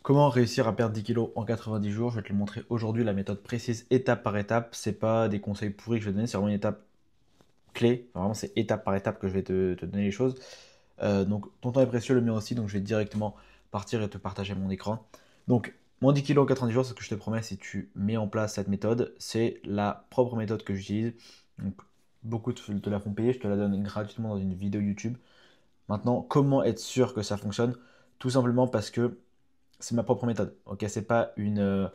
Comment réussir à perdre 10 kilos en 90 jours? Je vais te le montrer aujourd'hui, la méthode précise, étape par étape. C'est pas des conseils pourris que je vais te donner, c'est vraiment une étape clé. Enfin, vraiment, c'est étape par étape que je vais te donner les choses. Donc, ton temps est précieux, le mien aussi, donc je vais directement partir et te partager mon écran. Donc, mon 10 kilos en 90 jours, c'est ce que je te promets si tu mets en place cette méthode. C'est la propre méthode que j'utilise. Donc, beaucoup te la font payer, je te la donne gratuitement dans une vidéo YouTube. Maintenant, comment être sûr que ça fonctionne? Tout simplement parce que c'est ma propre méthode. Ok, c'est pas une.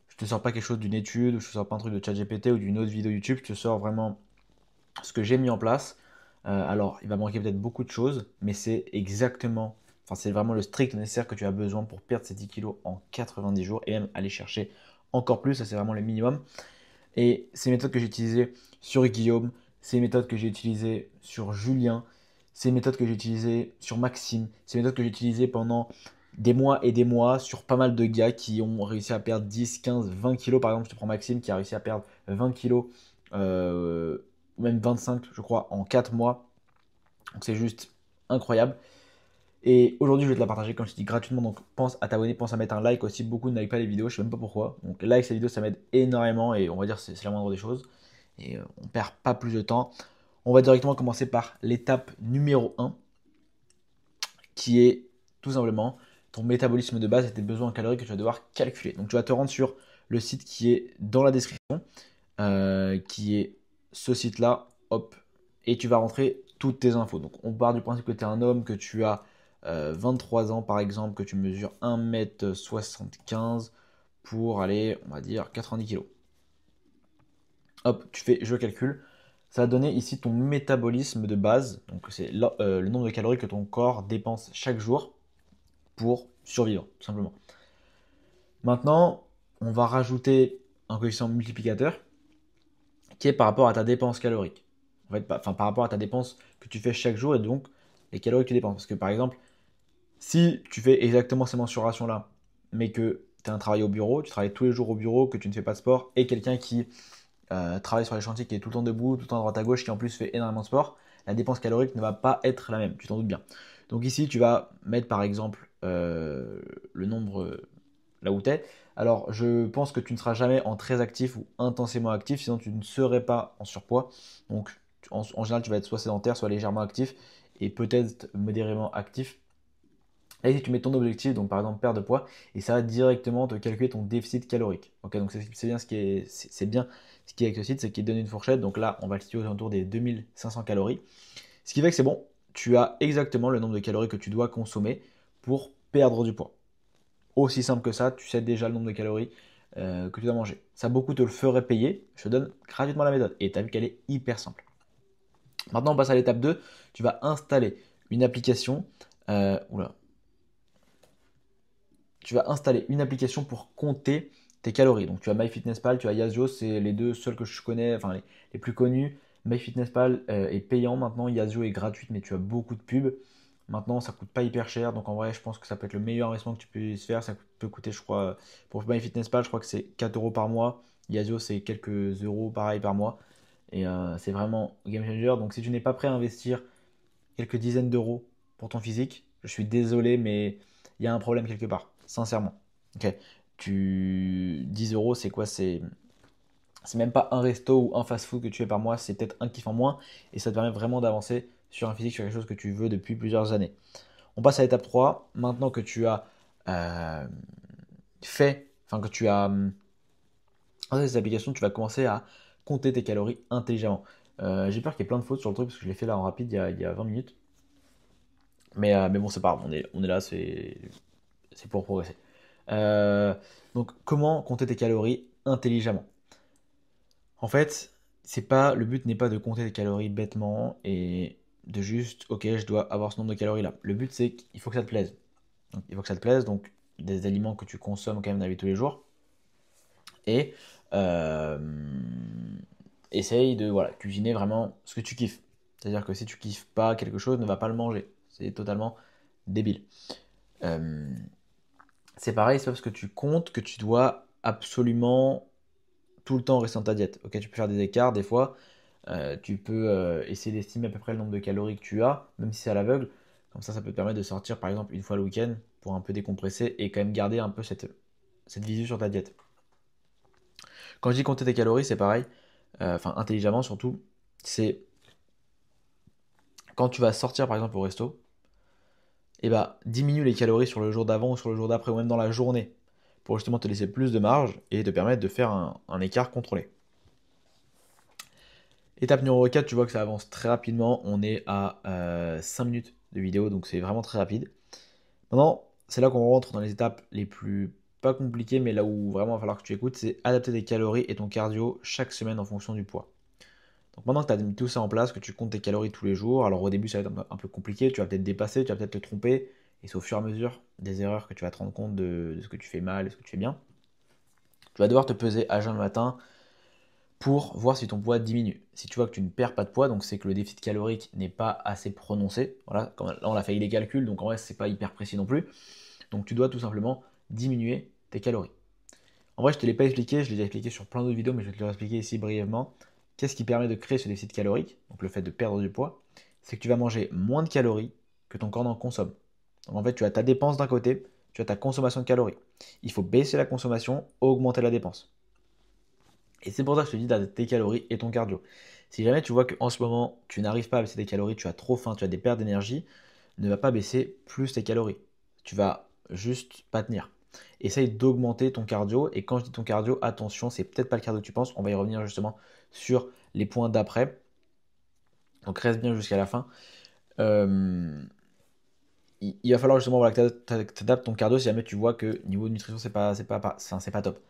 Je te sors pas quelque chose d'une étude, ou je te sors pas un truc de ChatGPT ou d'une autre vidéo YouTube. Je te sors vraiment ce que j'ai mis en place. Alors, il va manquer peut-être beaucoup de choses, mais c'est exactement. Enfin, c'est vraiment le strict nécessaire que tu as besoin pour perdre ces 10 kilos en 90 jours et même aller chercher encore plus. Ça, c'est vraiment le minimum. Et ces méthodes que j'ai utilisées sur Guillaume, ces méthodes que j'ai utilisées sur Julien, ces méthodes que j'ai utilisées sur Maxime, ces méthodes que j'ai utilisées pendant des mois et des mois sur pas mal de gars qui ont réussi à perdre 10, 15, 20 kilos. Par exemple, je te prends Maxime qui a réussi à perdre 20 kilos, ou même 25, je crois, en 4 mois. Donc c'est juste incroyable. Et aujourd'hui, je vais te la partager, comme je te dis, gratuitement. Donc, pense à t'abonner, pense à mettre un like aussi. Beaucoup ne like pas les vidéos, je sais même pas pourquoi. Donc, like cette vidéo, ça m'aide énormément et on va dire c'est la moindre des choses. Et on perd pas plus de temps. On va directement commencer par l'étape numéro un, qui est tout simplement ton métabolisme de base et tes besoins en calories que tu vas devoir calculer. Donc, tu vas te rendre sur le site qui est dans la description, qui est ce site-là. Hop, et tu vas rentrer toutes tes infos. Donc on part du principe que tu es un homme, que tu as 23 ans par exemple, que tu mesures 1,75 m pour aller, on va dire, 90 kilos. Hop, tu fais je calcule. Ça va donner ici ton métabolisme de base. Donc c'est le nombre de calories que ton corps dépense chaque jour pour survivre, tout simplement. Maintenant, on va rajouter un coefficient multiplicateur qui est par rapport à ta dépense calorique. En fait, enfin, par rapport à ta dépense que tu fais chaque jour et donc les calories que tu dépenses. Parce que par exemple, si tu fais exactement ces mensurations-là, mais que tu as un travail au bureau, tu travailles tous les jours au bureau, que tu ne fais pas de sport, et quelqu'un qui travaille sur les chantiers, qui est tout le temps debout, tout le temps à droite à gauche, qui en plus fait énormément de sport, la dépense calorique ne va pas être la même, tu t'en doutes bien. Donc ici, tu vas mettre par exemple le nombre là où tu es. Alors, je pense que tu ne seras jamais en très actif ou intensément actif, sinon tu ne serais pas en surpoids. Donc, en général, tu vas être soit sédentaire, soit légèrement actif et peut-être modérément actif. Et si tu mets ton objectif, donc par exemple perte de poids, et ça va directement te calculer ton déficit calorique. Ok, donc c'est bien ce qui est, c'est bien ce qui est avec ce site, c'est qu'il te donne une fourchette. Donc là, on va le situer autour des 2500 calories. Ce qui fait que c'est bon, tu as exactement le nombre de calories que tu dois consommer pour perdre du poids. Aussi simple que ça, tu sais déjà le nombre de calories que tu dois manger. Ça, beaucoup te le feraient payer. Je te donne gratuitement la méthode. Et tu as vu qu'elle est hyper simple. Maintenant, on passe à l'étape 2. Tu vas installer une application. Oula. Tu vas installer une application pour compter tes calories. Donc, tu as MyFitnessPal, tu as Yazio. C'est les deux seuls que je connais, enfin les plus connus. MyFitnessPal est payant maintenant. Yazio est gratuite, mais tu as beaucoup de pubs. Maintenant, ça coûte pas hyper cher, donc en vrai, je pense que ça peut être le meilleur investissement que tu puisses faire. Ça peut coûter, je crois, pour MyFitnessPal, je crois que c'est 4 euros par mois. Yazio, c'est quelques euros pareil par mois. Et c'est vraiment game changer. Donc, si tu n'es pas prêt à investir quelques dizaines d'euros pour ton physique, je suis désolé, mais il y a un problème quelque part, sincèrement. Ok, 10 euros, c'est quoi? C'est même pas un resto ou un fast-food que tu fais par mois, c'est peut-être un kiff en moins. Et ça te permet vraiment d'avancer sur un physique, sur quelque chose que tu veux depuis plusieurs années. On passe à l'étape 3. Maintenant que tu as euh, enfin que tu as installé ces applications, tu vas commencer à compter tes calories intelligemment. J'ai peur qu'il y ait plein de fautes sur le truc parce que je l'ai fait là en rapide il y a 20 minutes. Mais bon, c'est pas grave, on est là, c'est pour progresser. Euh, donc, comment compter tes calories intelligemment? En fait, le but n'est pas de compter tes calories bêtement et de juste, ok, je dois avoir ce nombre de calories là. Le but, c'est qu'il faut que ça te plaise. Donc, il faut que ça te plaise, donc des aliments que tu consommes quand même dans la vie de tous les jours. Et euh, essaye de voilà, cuisiner vraiment ce que tu kiffes. C'est-à-dire que si tu kiffes pas quelque chose, ne va pas le manger. C'est totalement débile. Euh, c'est pareil, c'est parce que tu comptes que tu dois absolument tout le temps rester dans ta diète. Ok, tu peux faire des écarts des fois. Tu peux essayer d'estimer à peu près le nombre de calories que tu as, même si c'est à l'aveugle. Comme ça peut te permettre de sortir par exemple une fois le week-end. pour un peu décompresser et quand même garder un peu cette visu sur ta diète. Quand je dis compter tes calories, c'est pareil, enfin intelligemment surtout, c'est quand tu vas sortir par exemple au resto, et bah diminue les calories sur le jour d'avant ou sur le jour d'après ou même dans la journée pour justement te laisser plus de marge et te permettre de faire un écart contrôlé. Étape numéro 4, tu vois que ça avance très rapidement. On est à 5 minutes de vidéo, donc c'est vraiment très rapide. Maintenant, c'est là qu'on rentre dans les étapes les plus pas compliquées, mais là où vraiment il va falloir que tu écoutes, c'est adapter tes calories et ton cardio chaque semaine en fonction du poids. Donc maintenant que tu as mis tout ça en place, que tu comptes tes calories tous les jours, alors au début ça va être un peu compliqué, tu vas peut-être dépasser, tu vas peut-être te tromper, et c'est au fur et à mesure des erreurs que tu vas te rendre compte de ce que tu fais mal et ce que tu fais bien. Tu vas devoir te peser à jeun le matin pour voir si ton poids diminue. Si tu vois que tu ne perds pas de poids, donc c'est que le déficit calorique n'est pas assez prononcé. Voilà, là on a fait les calculs, donc en vrai c'est pas hyper précis non plus. Donc tu dois tout simplement diminuer tes calories. En vrai je ne te l'ai pas expliqué, je l'ai déjà expliqué sur plein d'autres vidéos, mais je vais te le expliquer ici brièvement. Qu'est-ce qui permet de créer ce déficit calorique? Donc le fait de perdre du poids, c'est que tu vas manger moins de calories que ton corps n'en consomme. Donc en fait tu as ta dépense d'un côté, tu as ta consommation de calories. Il faut baisser la consommation, augmenter la dépense. Et c'est pour ça que je te dis d'adapter tes calories et ton cardio. Si jamais tu vois qu'en ce moment, tu n'arrives pas à baisser tes calories, tu as trop faim, tu as des pertes d'énergie, ne va pas baisser plus tes calories. Tu vas juste pas tenir. Essaye d'augmenter ton cardio. Et quand je dis ton cardio, attention, c'est peut-être pas le cardio que tu penses. On va y revenir justement sur les points d'après. Donc reste bien jusqu'à la fin. Euh, il va falloir justement voilà, que tu adaptes ton cardio si jamais tu vois que niveau de nutrition, c'est pas top.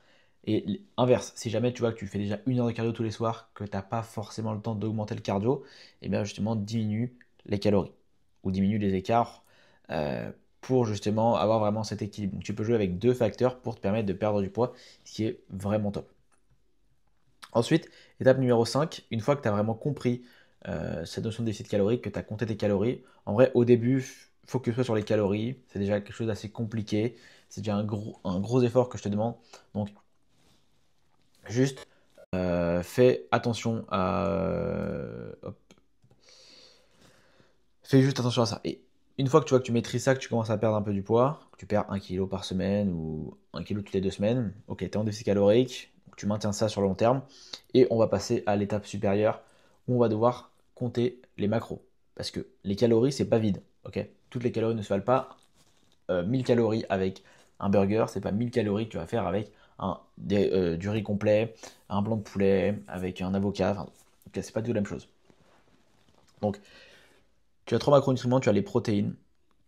Et inverse, si jamais tu vois que tu fais déjà 1 heure de cardio tous les soirs, que tu n'as pas forcément le temps d'augmenter le cardio, et bien justement diminue les calories ou diminue les écarts euh, pour justement avoir vraiment cet équilibre. Donc tu peux jouer avec deux facteurs pour te permettre de perdre du poids, ce qui est vraiment top. Ensuite, étape numéro 5, une fois que tu as vraiment compris cette notion de déficit calorique, que tu as compté tes calories, en vrai au début, focus-toi sur les calories, c'est déjà quelque chose d'assez compliqué, c'est déjà un gros effort que je te demande. Donc juste fais attention à. Hop. Fais juste attention à ça. Et une fois que tu vois que tu maîtrises ça, que tu commences à perdre un peu du poids, que tu perds 1 kg par semaine ou 1 kg toutes les 2 semaines, ok, tu es en déficit calorique, tu maintiens ça sur le long terme. Et on va passer à l'étape supérieure où on va devoir compter les macros. Parce que les calories, c'est pas vide. Ok, toutes les calories ne se valent pas. 1000 calories avec un burger, c'est pas 1000 calories que tu vas faire avec du riz complet, un blanc de poulet, avec un avocat. Enfin, okay, c'est pas du tout la même chose. Donc, tu as 3 macronutriments, tu as les protéines.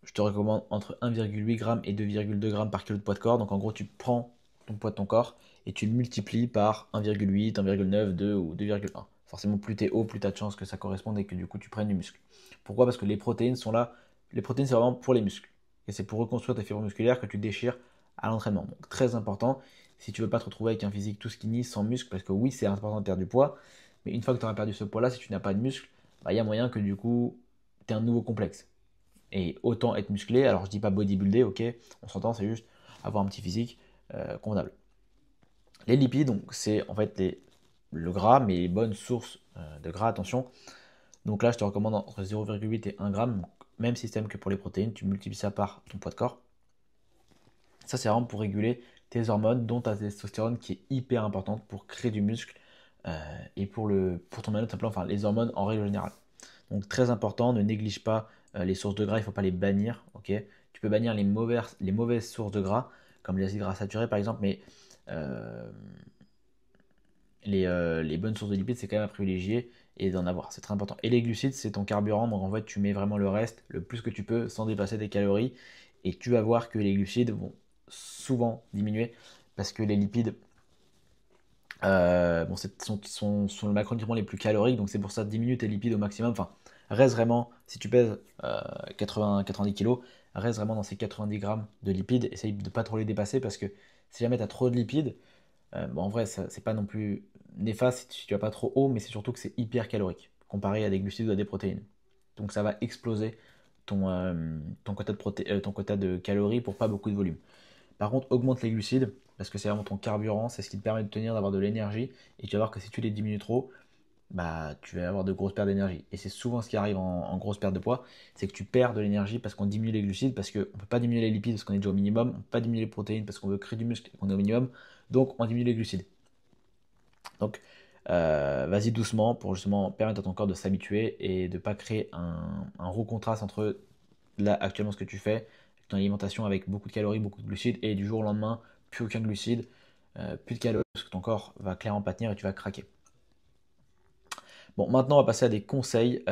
Je te recommande entre 1,8 g et 2,2 g par kilo de poids de corps. Donc, en gros, tu prends ton poids de ton corps et tu le multiplies par 1,8, 1,9, 2 ou 2,1. Forcément, plus tu es haut, plus tu as de chances que ça corresponde et que du coup, tu prennes du muscle. Pourquoi? Parce que les protéines sont là. Les protéines, c'est vraiment pour les muscles. Et c'est pour reconstruire tes fibres musculaires que tu déchires à l'entraînement. Donc, très important. Si tu veux pas te retrouver avec un physique tout skinny, sans muscle, parce que oui, c'est important de perdre du poids, mais une fois que tu auras perdu ce poids-là, si tu n'as pas de muscle, bah, il y a moyen que du coup, tu aies un nouveau complexe. Et autant être musclé, alors je dis pas bodybuilder, ok, on s'entend, c'est juste avoir un petit physique convenable. Les lipides, donc c'est en fait le gras, mais les bonnes sources de gras, attention. Donc là, je te recommande entre 0,8 et 1 g, même système que pour les protéines, tu multiplies ça par ton poids de corps. Ça, c'est vraiment pour réguler tes hormones, dont ta testostérone qui est hyper importante pour créer du muscle et pour ton bien-être, simplement, enfin les hormones en règle générale. Donc très important, ne néglige pas les sources de gras, il ne faut pas les bannir. Ok, tu peux bannir les mauvaises sources de gras, comme les acides gras saturés par exemple, mais euh, les bonnes sources de lipides, c'est quand même à privilégier et d'en avoir, c'est très important. Et les glucides, c'est ton carburant, donc en fait, tu mets vraiment le reste, le plus que tu peux, sans dépasser tes calories, et tu vas voir que les glucides vont souvent diminuer, parce que les lipides, bon, sont le macronutriment les plus caloriques, donc c'est pour ça diminue tes lipides au maximum. Enfin, reste vraiment, si tu pèses 90 kg, reste vraiment dans ces 90 grammes de lipides. Essaye de pas trop les dépasser parce que si jamais tu as trop de lipides, bon, en vrai, c'est pas non plus néfaste si tu vas pas trop haut, mais c'est surtout que c'est hyper calorique comparé à des glucides ou à des protéines. Donc ça va exploser ton quota de calories pour pas beaucoup de volume. Par contre, augmente les glucides parce que c'est vraiment ton carburant, c'est ce qui te permet de tenir, d'avoir de l'énergie. Et tu vas voir que si tu les diminues trop, bah, tu vas avoir de grosses pertes d'énergie. Et c'est souvent ce qui arrive en grosse perte de poids, c'est que tu perds de l'énergie parce qu'on diminue les glucides, parce qu'on ne peut pas diminuer les lipides parce qu'on est déjà au minimum, on ne peut pas diminuer les protéines parce qu'on veut créer du muscle et qu'on est au minimum, donc on diminue les glucides. Donc vas-y doucement pour justement permettre à ton corps de s'habituer et de ne pas créer un gros contraste entre là actuellement ce que tu fais, ton alimentation avec beaucoup de calories, beaucoup de glucides, et du jour au lendemain, plus aucun glucide, plus de calories, parce que ton corps va clairement pas tenir et tu vas craquer. Bon, maintenant on va passer à des conseils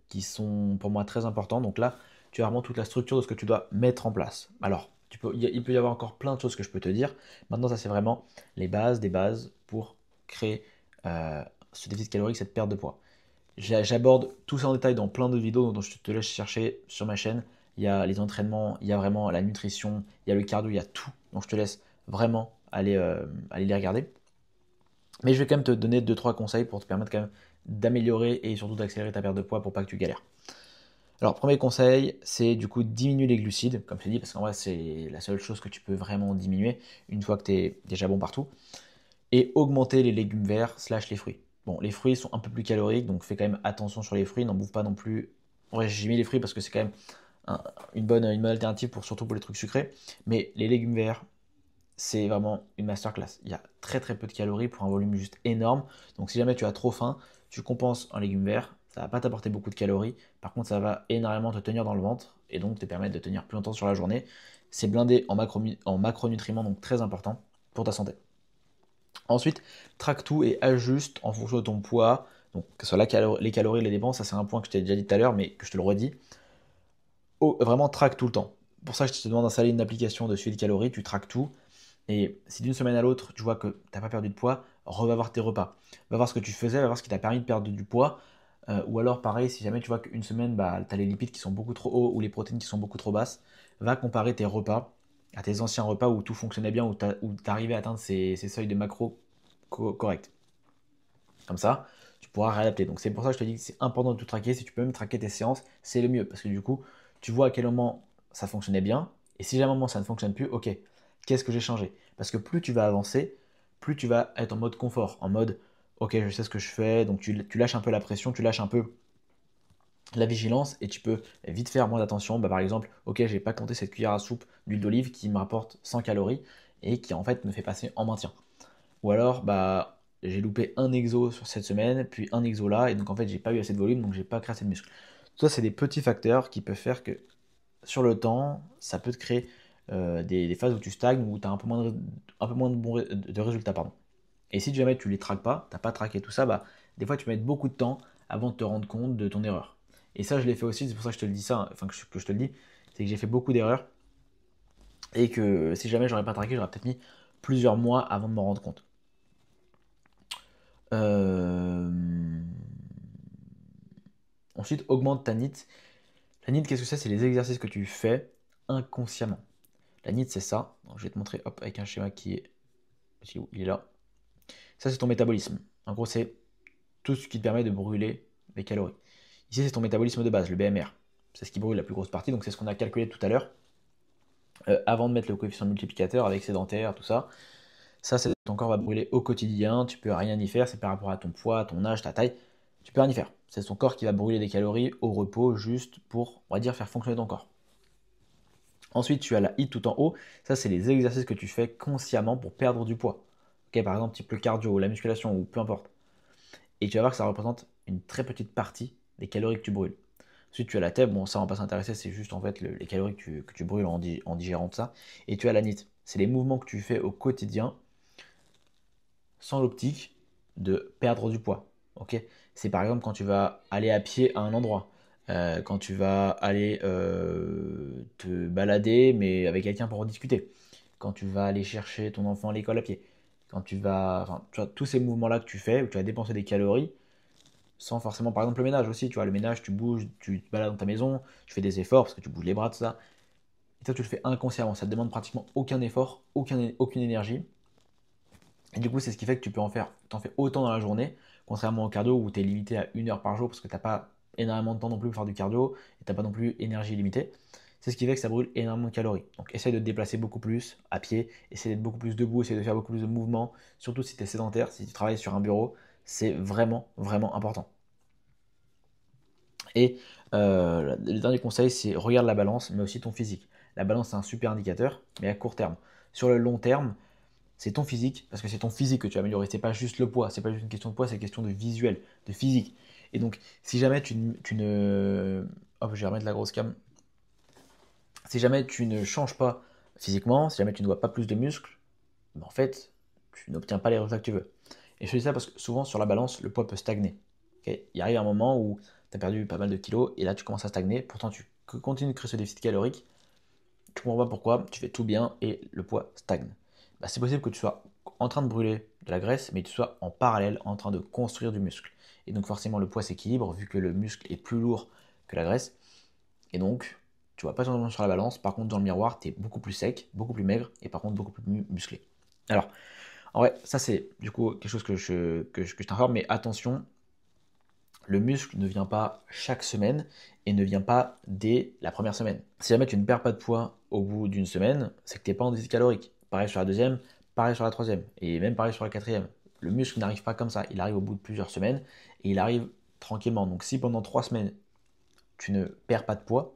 qui sont pour moi très importants. Donc là, tu as vraiment toute la structure de ce que tu dois mettre en place. Alors, il peut y avoir encore plein de choses que je peux te dire. Maintenant, ça c'est vraiment les bases des bases pour créer ce déficit calorique, cette perte de poids. J'aborde tout ça en détail dans plein de vidéos dont je te laisse chercher sur ma chaîne. Il y a les entraînements, il y a vraiment la nutrition, il y a le cardio, il y a tout. Donc je te laisse vraiment aller les regarder. Mais je vais quand même te donner 2-3 conseils pour te permettre quand même d'améliorer et surtout d'accélérer ta perte de poids pour pas que tu galères. Alors, premier conseil, c'est du coup diminuer les glucides, comme je t'ai dit, parce qu'en vrai, c'est la seule chose que tu peux vraiment diminuer une fois que tu es déjà bon partout. Et augmenter les légumes verts / les fruits. Bon, les fruits sont un peu plus caloriques, donc fais quand même attention sur les fruits, n'en bouffe pas non plus. Ouais, j'ai mis les fruits parce que c'est quand même une bonne alternative surtout pour les trucs sucrés. Mais les légumes verts, c'est vraiment une masterclass. Il y a très très peu de calories pour un volume juste énorme. Donc si jamais tu as trop faim, tu compenses en légumes verts. Ça va pas t'apporter beaucoup de calories. Par contre, ça va énormément te tenir dans le ventre et donc te permettre de tenir plus longtemps sur la journée. C'est blindé en macronutriments, donc très important pour ta santé. Ensuite, traque tout et ajuste en fonction de ton poids. Donc, que ce soit les calories, les dépenses, ça c'est un point que je t'ai déjà dit tout à l'heure, mais que je te le redis. Vraiment, traque tout le temps. Pour ça, je te demande d'installer une application de suivi de calories, tu traques tout. Et si d'une semaine à l'autre, tu vois que tu n'as pas perdu de poids, va voir tes repas. Va voir ce que tu faisais, va voir ce qui t'a permis de perdre du poids. Ou alors, pareil, si jamais tu vois qu'une semaine, bah, tu as les lipides qui sont beaucoup trop hauts ou les protéines qui sont beaucoup trop basses, va comparer tes repas à tes anciens repas où tout fonctionnait bien, où tu arrivais à atteindre ces seuils de macro corrects. Comme ça, tu pourras réadapter. Donc c'est pour ça que je te dis que c'est important de tout traquer. Si tu peux même traquer tes séances, c'est le mieux. Parce que du coup, tu vois à quel moment ça fonctionnait bien. Et si jamais un moment ça ne fonctionne plus, ok, qu'est-ce que j'ai changé? Parce que plus tu vas avancer, plus tu vas être en mode confort. En mode, ok, je sais ce que je fais. Donc tu lâches un peu la pression, tu lâches un peu la vigilance et tu peux vite faire moins d'attention. Bah, par exemple, ok, j'ai pas compté cette cuillère à soupe d'huile d'olive qui me rapporte 100 calories et qui en fait me fait passer en maintien. Ou alors, bah, j'ai loupé un exo sur cette semaine, puis un exo là, et donc en fait, j'ai pas eu assez de volume, donc j'ai pas créé assez de muscle. Tout ça, c'est des petits facteurs qui peuvent faire que sur le temps, ça peut te créer des phases où tu stagnes, où tu as un peu moins de résultats. Pardon. Et si jamais tu les traques pas, tu n'as pas traqué tout ça, bah, des fois, tu peux mettre beaucoup de temps avant de te rendre compte de ton erreur. Et ça, je l'ai fait aussi, c'est pour ça que je te le dis ça, enfin que je te le dis, c'est que j'ai fait beaucoup d'erreurs, et que si jamais j'aurais pas traqué, j'aurais peut-être mis plusieurs mois avant de m'en rendre compte. Euh, Ensuite, augmente ta NIT. La NIT, qu'est-ce que c'est? C'est les exercices que tu fais inconsciemment. La NIT, c'est ça. Donc, je vais te montrer hop, avec un schéma qui est. Il est là. Ça, c'est ton métabolisme. En gros, c'est tout ce qui te permet de brûler les calories. Ici, c'est ton métabolisme de base, le BMR. C'est ce qui brûle la plus grosse partie. Donc, c'est ce qu'on a calculé tout à l'heure. Avant de mettre le coefficient multiplicateur avec sédentaire, tout ça. Ça, c'est ton corps va brûler au quotidien. Tu peux rien y faire. C'est par rapport à ton poids, ton âge, ta taille. Tu peux rien y faire. C'est ton corps qui va brûler des calories au repos juste pour, on va dire, faire fonctionner ton corps. Ensuite, tu as la HIIT tout en haut. Ça, c'est les exercices que tu fais consciemment pour perdre du poids. Ok, par exemple, type le cardio, la musculation ou peu importe. Et tu vas voir que ça représente une très petite partie des calories que tu brûles. Ensuite, tu as la TEB. Bon, ça, on va pas s'intéresser. C'est juste en fait les calories que tu brûles en digérant tout ça. Et tu as la NIT. C'est les mouvements que tu fais au quotidien sans l'optique de perdre du poids. Ok, c'est par exemple quand tu vas aller à pied à un endroit, quand tu vas aller te balader mais avec quelqu'un pour en discuter, quand tu vas aller chercher ton enfant à l'école à pied, quand tu vas, enfin, tu vois, tous ces mouvements-là que tu fais où tu vas dépenser des calories sans forcément, par exemple le ménage aussi, tu vois, le ménage, tu bouges, tu te balades dans ta maison, tu fais des efforts parce que tu bouges les bras, tout ça. Et toi, tu le fais inconsciemment, ça te demande pratiquement aucun effort, aucune énergie. Et du coup, c'est ce qui fait que tu peux t'en fais autant dans la journée, contrairement au cardio où tu es limité à 1 heure par jour parce que tu n'as pas énormément de temps non plus pour faire du cardio et tu n'as pas non plus énergie limitée. C'est ce qui fait que ça brûle énormément de calories. Donc essaye de te déplacer beaucoup plus à pied, essaye d'être beaucoup plus debout, essaye de faire beaucoup plus de mouvements, surtout si tu es sédentaire, si tu travailles sur un bureau, c'est vraiment, vraiment important. Et le dernier conseil, c'est regarde la balance, mais aussi ton physique. La balance, c'est un super indicateur, mais à court terme. Sur le long terme, c'est ton physique, parce que c'est ton physique que tu vas améliorer. C'est pas juste le poids, c'est pas juste une question de poids, c'est une question de visuel, de physique. Et donc, si jamais tu ne. Hop, je vais remettre la grosse cam. Si jamais tu ne changes pas physiquement, si jamais tu ne vois pas plus de muscles, ben en fait, tu n'obtiens pas les résultats que tu veux. Et je te dis ça parce que souvent sur la balance, le poids peut stagner. Ok, il arrive un moment où tu as perdu pas mal de kilos et là tu commences à stagner. Pourtant, tu continues de créer ce déficit calorique. Tu comprends pas pourquoi, tu fais tout bien et le poids stagne. Bah, c'est possible que tu sois en train de brûler de la graisse, mais que tu sois en parallèle en train de construire du muscle. Et donc forcément, le poids s'équilibre vu que le muscle est plus lourd que la graisse. Et donc, tu vois pas changement sur la balance. Par contre, dans le miroir, tu es beaucoup plus sec, beaucoup plus maigre et par contre beaucoup plus musclé. Alors, en vrai, ça c'est du coup quelque chose que je t'informe, mais attention, le muscle ne vient pas chaque semaine et ne vient pas dès la première semaine. Si jamais tu ne perds pas de poids au bout d'une semaine, c'est que tu n'es pas en déficit calorique. Pareil sur la deuxième, pareil sur la troisième, et même pareil sur la quatrième. Le muscle n'arrive pas comme ça, il arrive au bout de plusieurs semaines et il arrive tranquillement. Donc si pendant 3 semaines, tu ne perds pas de poids,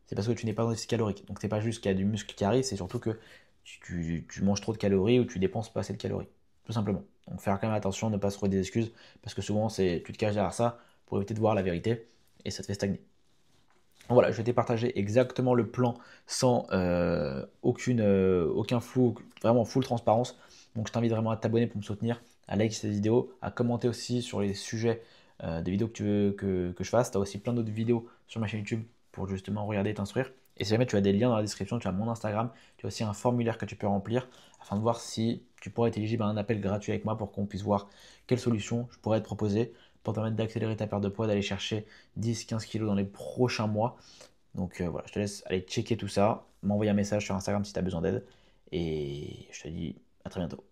c'est parce que tu n'es pas en déficit calorique. Donc c'est pas juste qu'il y a du muscle qui arrive, c'est surtout que tu manges trop de calories ou tu dépenses pas assez de calories. Tout simplement. Donc faire quand même attention, ne pas se trouver des excuses, parce que souvent tu te caches derrière ça pour éviter de voir la vérité et ça te fait stagner. Donc voilà, je vais te partager exactement le plan sans aucun flou, vraiment full transparence. Donc je t'invite vraiment à t'abonner pour me soutenir, à liker cette vidéo, à commenter aussi sur les sujets des vidéos que tu veux que je fasse. Tu as aussi plein d'autres vidéos sur ma chaîne YouTube pour justement regarder et t'instruire. Et si jamais tu as des liens dans la description, tu as mon Instagram, tu as aussi un formulaire que tu peux remplir afin de voir si tu pourrais être éligible à un appel gratuit avec moi pour qu'on puisse voir quelles solutions je pourrais te proposer pour te permettre d'accélérer ta perte de poids, d'aller chercher 10-15 kilos dans les prochains mois. Donc voilà, je te laisse aller checker tout ça, m'envoyer un message sur Instagram si tu as besoin d'aide. Et je te dis à très bientôt.